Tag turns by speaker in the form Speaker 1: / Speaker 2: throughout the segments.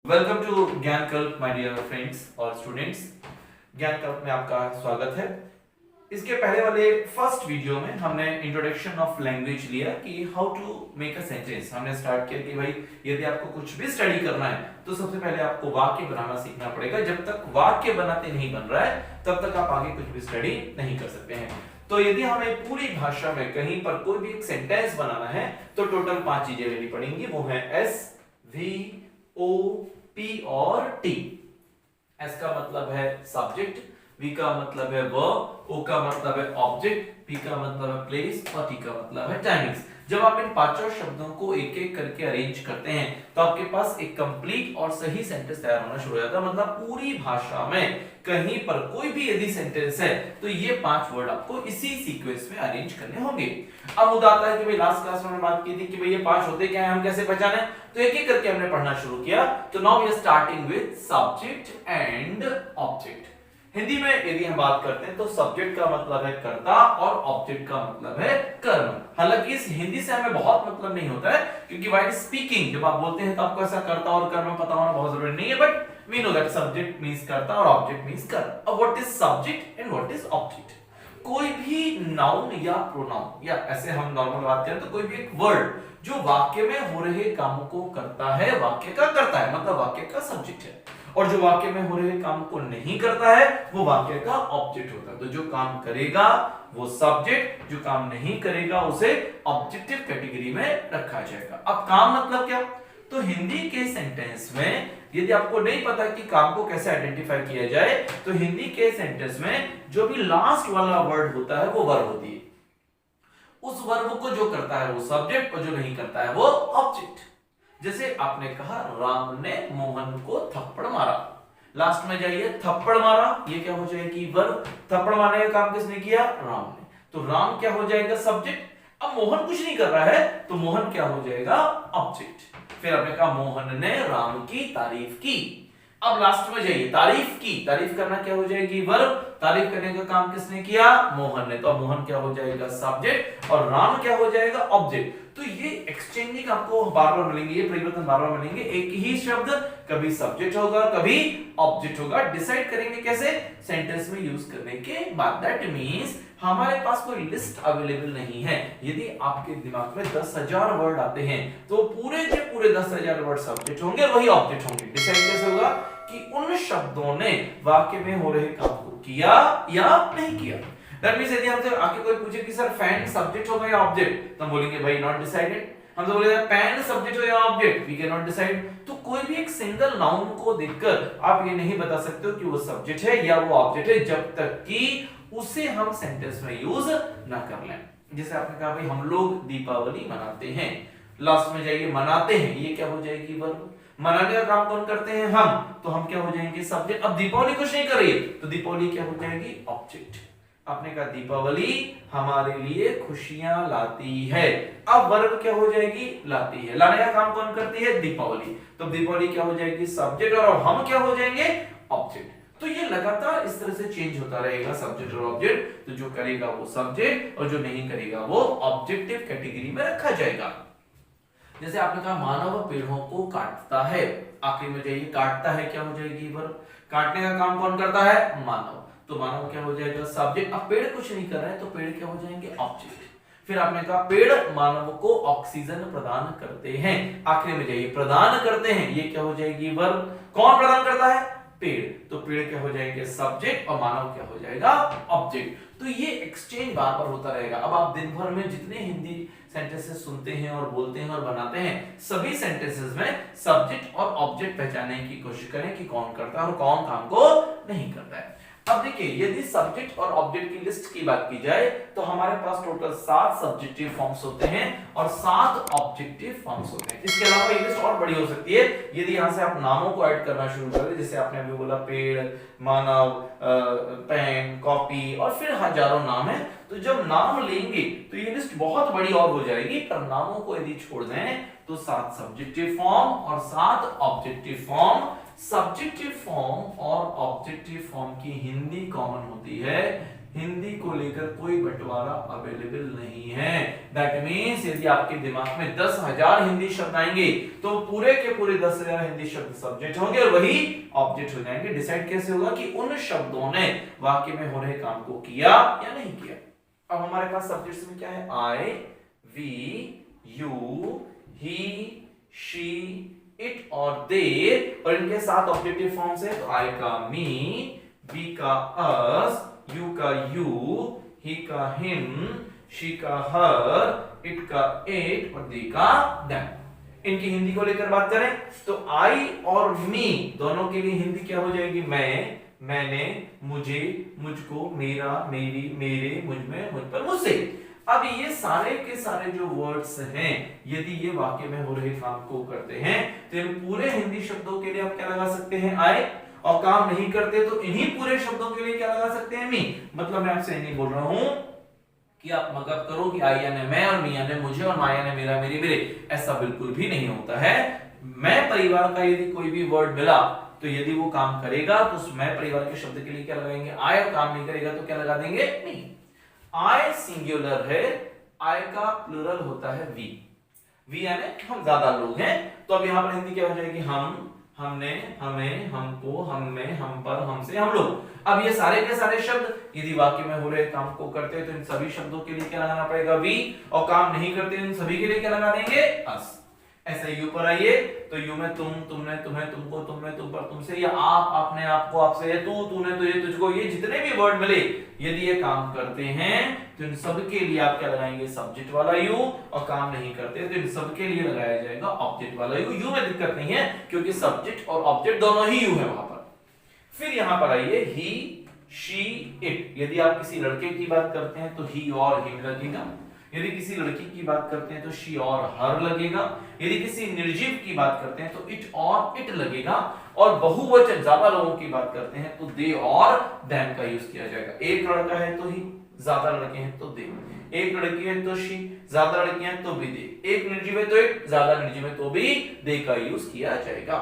Speaker 1: Welcome to ज्ञान कल्प my dear friends और स्टूडेंट्स। ज्ञान कल्प में आपका स्वागत है। इसके पहले वाले फर्स्ट वीडियो में हमने इंट्रोडक्शन ऑफ लैंग्वेज लिया कि how to make a sentence. हमने स्टार्ट किया कि भाई यदि आपको कुछ भी स्टडी करना है तो सबसे पहले आपको वाक्य बनाना सीखना पड़ेगा। जब तक वाक्य बनाते नहीं बन रहा है तब तक आप आगे कुछ भी स्टडी नहीं कर सकते हैं। तो यदि हमें पूरी भाषा में कहीं पर कोई भी एक सेंटेंस बनाना है तो टोटल 5 चीजें लेनी पड़ेंगी। वो है एस, वी, ओ, पी और टी। एस का मतलब है सब्जेक्ट, वी का मतलब है वर्ब, ओ का मतलब है ऑब्जेक्ट, पी का मतलब है प्लेस और टी का मतलब है टाइमिंग्स। जब आप इन पांचों शब्दों को एक एक करके अरेंज करते हैं तो आपके पास एक कंप्लीट और सही सेंटेंस तैयार होना शुरू हो जाता है। मतलब पूरी भाषा में कहीं पर कोई भी यदि सेंटेंस है तो ये 5 वर्ड आपको इसी सीक्वेंस में अरेंज करने होंगे। अब मुद्दा आता है कि भाई लास्ट क्लास में हमने बात की थी कि भाई ये 5 होते क्या है, हम कैसे पहचाने, तो एक एक करके हमने पढ़ना शुरू किया। तो now we are starting with subject and object. Hindi में यदि हम बात करते हैं तो सब्जेक्ट का मतलब है कर्ता और ऑब्जेक्ट का मतलब है कर्म। हालांकि इस हिंदी से हमें बहुत मतलब नहीं होता है क्योंकि व्हाइल स्पीकिंग जब आप बोलते हैं तो आपको ऐसा कर्ता और कर्म पता होना बहुत जरूरी नहीं है, but we know that subject means कर्ता और ऑब्जेक्ट मींस कर्म। अब what is subject and what is object? कोई भी नाउन या प्रोनाउन या ऐसे हम नॉर्मल बात करें तो कोई भी एक वर्ड जो वाक्य में हो रहे कामों को करता है, वाक्य का करता है, मतलब वाक्य का सब्जेक्ट है। और जो वाक्य में हो रहे काम को नहीं करता है वो वाक्य का ऑब्जेक्ट होता है। तो जो काम करेगा वो सब्जेक्ट, जो काम नहीं करेगा उसे ऑब्जेक्टिव कैटेगरी में रखा जाएगा। अब काम मतलब क्या? तो हिंदी के सेंटेंस में यदि आपको नहीं पता कि काम को कैसे आइडेंटिफाई किया जाए तो हिंदी के सेंटेंस में जो भी लास्ट वाला वर्ड होता है वो वर्ब होती है। उस वर्ब को जो करता है वो सब्जेक्ट और जो नहीं करता है वो ऑब्जेक्ट। जैसे आपने कहा राम ने मोहन को थप्पड़ मारा, लास्ट में जाइए थप्पड़ मारा, ये क्या हो जाएगी वर्ब। थप्पड़ मारने का काम किसने किया? राम ने। तो राम क्या हो जाएगा? सब्जेक्ट। अब मोहन कुछ नहीं कर रहा है तो मोहन क्या हो जाएगा? ऑब्जेक्ट। फिर आपने कहा मोहन ने राम की तारीफ की। अब लास्ट में जाइए तारीफ की, तारीफ करना क्या हो जाएगी? वर्ब। तारीफ करने का काम किसने किया? मोहन ने। तो मोहन क्या हो जाएगा? सब्जेक्ट और राम क्या हो जाएगा? ऑब्जेक्ट। तो ये एक्सचेंजिंग आपको बार-बार मिलेंगे, ये परिवर्तन बार-बार मिलेंगे। एक ही शब्द कभी सब्जेक्ट होगा कभी ऑब्जेक्ट होगा। डिसाइड करेंगे कैसे? सेंटेंस में यूज करने के बाद। दैट मींस हमारे पास कोई लिस्ट अवेलेबल नहीं है। यदि आपके दिमाग में 10,000 वर्ड आते हैं तो पूरे के पूरे 10,000 वर्ड सब्जेक्ट होंगे और वही ऑब्जेक्ट होंगे। डिसाइड कैसे होगा कि उन शब्दों ने वाक्य में हो रहे काम को किया या नहीं किया। दैट मींस यदि हमसे आके कोई पूछे कि सर फैन सब्जेक्ट होगा या ऑब्जेक्ट, तो हम बोलेंगे भाई नॉट डिसाइडेड। हम तो बोलेंगे पेन सब्जेक्ट हो या object, we can not decide. तो कोई भी एक सिंगल नाउन को देखकर आप ये नहीं बता सकते हो कि वो सब्जेक्ट है या वो ऑब्जेक्ट है जब तक कि उसे हम सेंटेंस में यूज ना कर लें। जैसे आपने कहा भाई हम लोग दीपावली मनाते हैं, लास्ट में जाइए मनाते हैं, ये क्या हो जाएगी? वर्ब। मनाने का काम कौन करते हैं? हम। तो हम क्या हो जाएंगे? सब्जेक्ट। अब दीपावली कुछ नहीं कर रही है तो दीपावली क्या हो जाएगी? ऑब्जेक्ट। आपने कहा दीपावली हमारे लिए खुशियां लाती है, अब वर्ब क्या हो जाएगी? लाती है। लाने का काम कौन करती है? दीपावली। तो दीपावली क्या हो जाएगी? सब्जेक्ट और हम क्या हो जाएंगे? ऑब्जेक्ट। तो ये लगातार इस तरह से चेंज होता रहेगा सब्जेक्ट और ऑब्जेक्ट। तो जो करेगा वो सब्जेक्ट और जो नहीं करेगा वो ऑब्जेक्टिव कैटेगरी में रखा जाएगा। जैसे आपने कहा मानव पेड़ों को काटता है, आखिरी में जाइए काटता है क्या हो जाएगी? वर्ब। काटने का काम कौन करता है? मानव। तो मानव क्या हो जाएगा? सब्जेक्ट। अब पेड़ कुछ नहीं कर रहा है तो पेड़ क्या हो जाएंगे? ऑब्जेक्ट। फिर आपने कहा पेड़ मानव को ऑक्सीजन प्रदान करते हैं, आखिरी में जाइए प्रदान करते हैं, ये क्या हो जाएगी? वर्ब। कौन प्रदान करता है? पेड़। तो पेड़ क्या हो जाएंगे? सब्जेक्ट और मानव क्या हो जाएगा? ऑब्जेक्ट। तो ये एक्सचेंज बार बार होता रहेगा। अब आप दिन भर में जितने हिंदी सेंटेंसेस सुनते हैं और बोलते हैं और बनाते हैं, सभी सेंटेंसेस में सब्जेक्ट और ऑब्जेक्ट पहचानने की कोशिश करें कि कौन करता है और कौन काम को नहीं करता है। अब देखिए यदि सब्जेक्ट और ऑब्जेक्ट की लिस्ट की बात की जाए तो हमारे पास टोटल 7 सब्जेक्टिव फॉर्म्स होते हैं और 7 ऑब्जेक्टिव फॉर्म्स होते हैं। इसके अलावा ये लिस्ट और बड़ी हो सकती है यदि यहां से आप नामों को ऐड करना शुरू कर दें, जैसे आपने अभी बोला पेड़, मानव, पेन, कॉपी और फिर हजारों नाम है। तो जब नाम लेंगे तो ये लिस्ट बहुत बड़ी और हो जाएगी, पर नामों को यदि छोड़ दें तो 7 सब्जेक्टिव फॉर्म और 7 ऑब्जेक्टिव फॉर्म। सब्जेक्टिव फॉर्म और ऑब्जेक्टिव फॉर्म की हिंदी कॉमन होती है हिंदी को लेकर कोई बंटवारा अवेलेबल नहीं है। दैट मीन्स यदि आपके दिमाग में 10,000 हिंदी शब्द आएंगे तो पूरे के पूरे 10,000 हिंदी शब्द सब्जेक्ट होंगे और वही ऑब्जेक्ट हो जाएंगे। डिसाइड कैसे होगा कि उन शब्दों ने वाक्य में हो रहे काम को किया या नहीं किया। अब हमारे पास सब्जेक्ट्स में क्या है, I, we, you, he, she, it और दे, और इनके साथ ऑब्जेक्टिव फॉर्म्स है। तो आई का मी, वी का अस, यू का यू, ही का हिम, शी का हर, इट का इट और दे का देम। इनकी हिंदी को लेकर बात करें तो आई और मी दोनों के लिए हिंदी क्या हो जाएगी, मैं, मैंने, मुझे, मुझको, मेरा, मेरी, मेरे, मुझ में, मुझ पर, मुझसे। अब ये सारे के सारे जो वर्ड्स हैं यदि ये वाक्य में हो रहे काम को करते हैं तो इन पूरे हिंदी शब्दों के लिए आप क्या लगा सकते हैं, आई, और काम नहीं करते तो इन्हीं पूरे शब्दों के लिए क्या लगा सकते हैं, मी। मतलब मैं आपसे नहीं बोल रहा हूं कि आप मतलब करो कि आई यानी मैं और मी यानी मुझे और मा यानी मेरा, मेरी, मेरे, ऐसा बिल्कुल भी नहीं होता है। मैं परिवार का यदि कोई भी वर्ड मिला तो यदि वो काम करेगा तो उस मैं परिवार के शब्द के लिए क्या लगाएंगे, आई, और काम नहीं करेगा तो क्या लगा देंगे, मी। आई सिंगुलर है, आई का प्लूरल होता है वी। वी यानी हम ज्यादा लोग हैं, तो अब यहां पर हिंदी क्या हो जाएगी, हम, हमने, हमें, हमको, हम में, हम पर, हमसे, हम लोग। अब ये सारे के सारे शब्द यदि वाक्य में हो रहे काम को करते हैं तो इन सभी शब्दों के लिए क्या लगाना पड़ेगा, वी, और काम नहीं करते इन सभी के लिए क्या लगा देंगे, अस। ऐसे यू पर आइए तो यू में तुम, तुमने, तुम्हें, तुमको, तुम में, तुम पर, तुमसे, या आप, आपने, आपको, आपसे, तू, तूने, तुझे, तुझको, ये जितने भी वर्ड मिले यदि ये काम करते हैं तो इन सब के लिए आप क्या लगाएंगे, सब्जेक्ट वाला यू, और काम नहीं करते तो इन सब के लिए लगाया जाएगा ऑब्जेक्ट वाला यू। यू में दिक्कत नहीं है क्योंकि सब्जेक्ट और ऑब्जेक्ट दोनों ही यू है वहां पर। फिर यहां पर आइए ही, शी, इट। यदि आप किसी लड़के की बात करते हैं तो ही और हिम लगेगा। यदि किसी लड़की की बात करते हैं तो शी और हर लगेगा। यदि किसी निर्जीव की बात करते हैं तो इट और इट लगेगा। और बहुवचन ज्यादा लोगों की बात करते हैं तो दे और देम का यूज किया जाएगा। एक लड़का है तो ही, ज्यादा लड़के हैं तो दे, एक लड़की है तो शी, ज्यादा लड़कियां हैं तो भी दे, एक निर्जीव है तो इट, ज्यादा निर्जीव है तो भी दे का यूज किया जाएगा।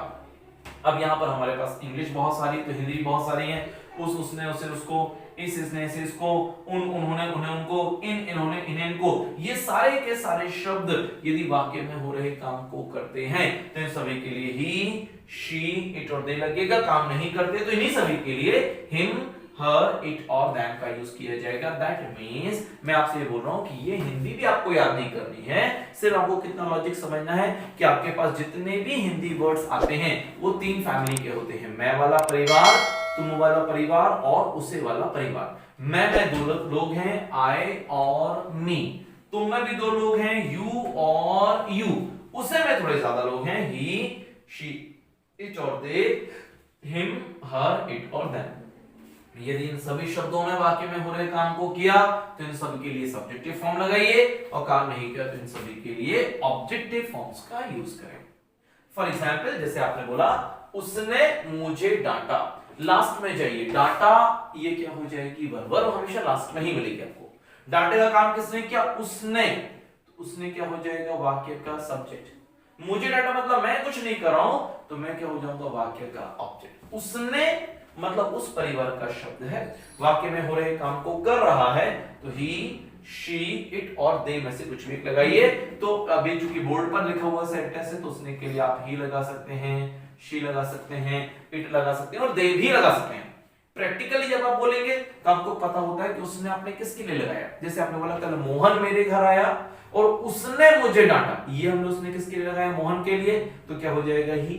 Speaker 1: अब यहाँ पर हमारे पास इंग्लिश बहुत सारी तो हिंदी बहुत सारी है। उस, उसने, उसे, उसको, इस, इसने, इसे, इसको, उन, उन्होंने, उन्हें, उनको, इन, इन्होंने, इन्हें, इनको, ये सारे के सारे शब्द यदि वाक्य में हो रहे काम को करते हैं तो इन सभी के लिए ही, शी, इट और दे लगेगा। काम नहीं करते तो इन्हीं सभी के लिए हिम, हर, इट और देम का यूज किया जाएगा। दैट मींस मैं आपसे ये बोल रहा हूं कि ये हिंदी भी आपको याद नहीं करनी है, सिर्फ आपको कितना लॉजिक समझना है कि आपके पास जितने भी हिंदी वर्ड्स आते हैं वो 3 फैमिली के होते हैं, मैं वाला परिवार, तुम वाला परिवार और उसे वाला परिवार। मैं में 2 लोग हैं, आई और मी। तुम में भी 2 लोग हैं, यू और यू। उसे में थोड़े ज्यादा लोग हैं, ही, शी, इट और दे, हिम, हर, इट और देम। यदि इन सभी शब्दों ने वाक्य में हो रहे काम को किया तो इन सभी के लिए सब्जेक्टिव फॉर्म लगाइए, और काम नहीं किया तो इन सभी के लिए ऑब्जेक्टिव फॉर्म्स का यूज करें। फॉर एग्जाम्पल जैसे आपने बोला उसने मुझे डांटा, लास्ट में जाइए, डांटा ये क्या हो जाएगी, वर्ब हमेशा लास्ट में ही मिलेगी आपको। डांटे का काम किसने किया, उसने, तो उसने क्या हो जाएगा, वाक्य का सब्जेक्ट। मुझे डांटा मतलब मैं कुछ नहीं कर रहा हूं तो मैं क्या हो जाऊंगा, वाक्य का ऑब्जेक्ट। उसने मतलब उस परिवार का शब्द है, वाक्य में हो रहे काम को कर रहा है तो ही, शी, इट और दे में से कुछ भी लगाइए। तो अभी चूंकि बोर्ड पर लिखा हुआ सेंटेंस है तो उसने के लिए आप ही लगा सकते हैं, शी लगा सकते हैं, इट लगा सकते हैं और दे भी लगा सकते हैं। प्रैक्टिकली जब आप बोलेंगे तो आपको पता होता है कि उसने आपने किसके लिए लगाया। जैसे आपने बोला कल मोहन मेरे घर आया और उसने मुझे डांटा, ये हमने उसने किसके लिए लगाया, मोहन के लिए, तो क्या हो जाएगा ही।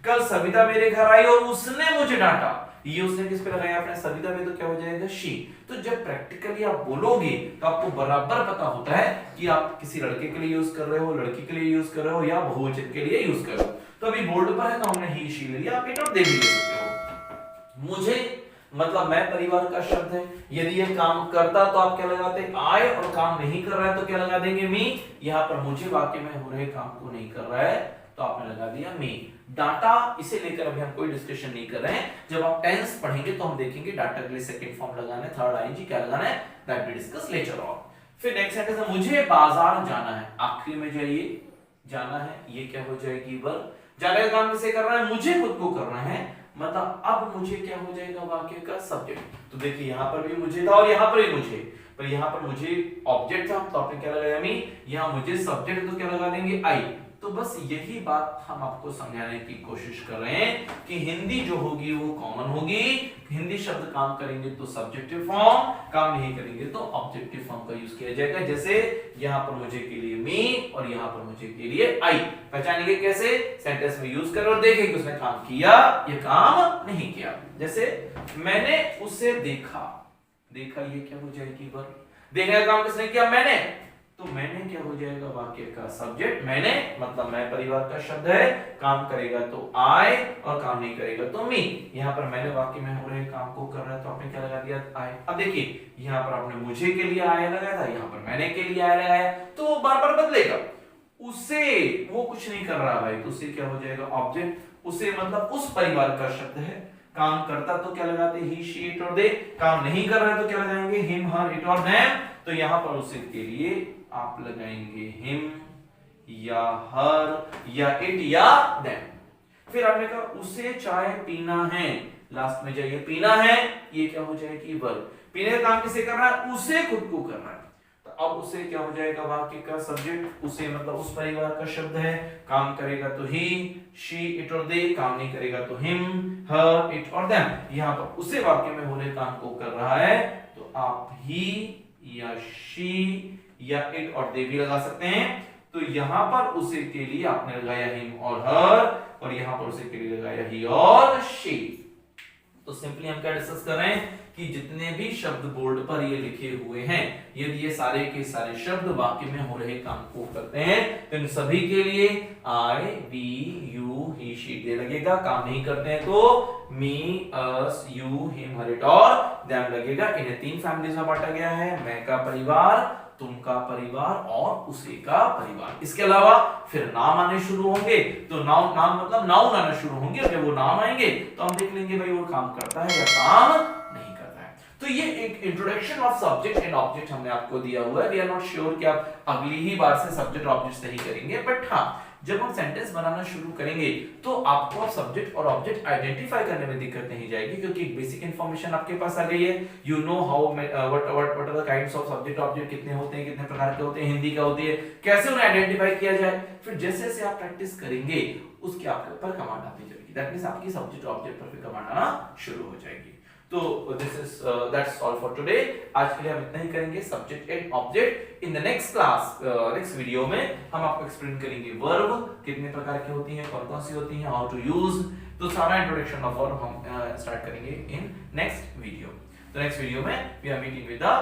Speaker 1: कल सविता मेरे घर आई और उसने मुझे डांटा, ये उसने किस पे लगाया, आपने सविता पे, तो क्या हो जाएगा शी। तो जब प्रैक्टिकली आप बोलोगे तो आपको बराबर पता होता है कि आप किसी लड़के के लिए यूज कर रहे हो, लड़की के लिए यूज कर रहे हो या बहुवचन के लिए यूज कर रहे हो। तो अभी बोर्ड पर है तो हमने ही, शी ले लिया, आप इट और दे भी ले सकते हो। मुझे मतलब मैं परिवार का शब्द है, यदि ये काम करता तो आप क्या लगाते, आई, और काम नहीं कर रहा है तो क्या लगा देंगे, मी। यहाँ पर मुझे वाक्य में हो रहे काम को नहीं कर रहा है तो आपने लगा दिया मी। डाटा इसे लेकर अभी हम कोई डिस्कशन नहीं कर रहे हैं, जब आप टेंस पढ़ेंगे तो हम देखेंगे डाटा के लिए सेकंड फॉर्म लगाना है, थर्ड आईएनजी क्या लगाना है, that we discuss later on. फिर नेक्स्ट सेंटेंस है मुझे बाजार जाना है, आखिरी में जाइए, जाना है ये क्या हो जाएगी वर्ब। जाने का काम किसे करना है, मुझे खुद को करना है, मतलब अब मुझे क्या हो जाएगा वाक्य का सब्जेक्ट। तो देखिए यहाँ पर भी मुझे था और यहाँ पर भी मुझे, पर यहाँ पर मुझे ऑब्जेक्ट था तो आपने क्या लगाया मी, यहाँ मुझे सब्जेक्ट तो क्या लगा देंगे आई। तो बस यही बात हम आपको समझाने की कोशिश कर रहे हैं कि हिंदी जो होगी वो कॉमन होगी। हिंदी शब्द काम करेंगे तो सब्जेक्टिव फॉर्म, काम नहीं करेंगे तो ऑब्जेक्टिव फॉर्म का यूज किया जाएगा। जैसे यहाँ पर मुझे के लिए मी और यहाँ पर मुझे के लिए आई। पहचानेंगे कैसे, सेंटेंस में यूज करो और देखें कि उसने काम किया या काम नहीं किया। जैसे मैंने उसे देखा, देखा ये क्या हो जाएगी वर्ब, देखने का काम किसने किया, मैंने। तो मैंने क्या हो जाएगा वाक्य का सब्जेक्ट, मैंने मतलब मैं परिवार का शब्द है, काम करेगा तो आई और काम नहीं करेगा तो मी। यहाँ पर मैंने वाक्य में हो रहे काम को कर रहा है तो आपने क्या लगा दिया आई। अब देखिए यहाँ पर आपने मुझे के लिए आई लगाया था, यहाँ पर मैंने के लिए आई लगाया, तो वो बार बार बदलेगा। उसे वो कुछ नहीं कर रहा भाई, तो उसे क्या हो जाएगा ऑब्जेक्ट। उसे मतलब उस परिवार का शब्द है, काम करता तो क्या लगाते ही शी इट और दे, काम नहीं कर रहा है तो क्या लगाएंगे हिम हर इट और देम। तो यहाँ पर उसे के लिए आप लगाएंगे हिम या हर या इट या देम। फिर आपने कहा उसे चाय पीना है, लास्ट में जाइए पीना है, ये क्या हो जाएगी वर्ब। पीने का काम किसे कर रहा है, उसे खुद को कर रहा है। तो अब उसे क्या हो जाएगा वाक्य का सब्जेक्ट, उसे मतलब उस परिवार का शब्द है, काम करेगा तो ही शी इट और दे, काम नहीं करेगा तो हिम हर इट और देम। यहाँ पर उसे वाक्य में हो रहे काम को कर रहा है तो आप ही या शी या इट और दे भी लगा सकते हैं। तो यहाँ पर उसे के लिए आपने लगाया हिम और हर, और यहाँ पर उसे के लिए लगाया ही और शी। तो सिंपली हम क्या डिस्कस कर रहे हैं कि जितने भी शब्द बोर्ड पर ये लिखे हुए हैं, यदि ये सारे के सारे शब्द वाक्य में हो रहे काम को करते हैं तो इन सभी के लिए I we you he she they लगेगा। काम नहीं करते हैं तो me us you him her it और देम लगेगा। इन्हें तीन फैमिलीज में बांटा गया है, मैं का परिवार, तुम का परिवार और उसे का परिवार। इसके अलावा फिर नाम आने शुरू होंगे, तो नाउन नाम मतलब नाउन आना शुरू होंगे, और जब वो नाम आएंगे तो हम देख लेंगे भाई वो काम करता है या काम नहीं करता है। तो ये एक introduction of subject and object हमने आपको दिया हुआ है। वी आर नॉट श्योर कि आप अगली ही बार से सब्जेक्ट ऑब्जेक्ट सही करेंगे, बट हाँ जब हम सेंटेंस बनाना शुरू करेंगे तो आपको सब्जेक्ट और ऑब्जेक्ट आइडेंटिफाई करने में दिक्कत नहीं जाएगी, क्योंकि बेसिक इंफॉर्मेशन आपके पास आ गई है। You know how what are the kinds of subject object, कितने होते हैं, कितने प्रकार के होते हैं, हिंदी का होती है, कैसे उन्हें आइडेंटिफाई किया जाए। फिर जैसे जैसे आप प्रैक्टिस करेंगे उसके आपके ऊपर कमांड आती जाएगी, दैट मींस आपकी सब्जेक्ट ऑब्जेक्ट पर फिर कमांड आना शुरू हो जाएगी। तो this is that's all for today. आज के लिए हम इतना ही करेंगे subject and object. In the next class next video में हम आपको एक्सप्लेन करेंगे वर्ब कितने प्रकार की होती हैं, कौन कौन सी होती हैं, हाउ टू यूज। तो सारा इंट्रोडक्शन ऑफ वर्ब हम स्टार्ट करेंगे इन नेक्स्ट वीडियो। तो नेक्स्ट वीडियो में we are meeting with the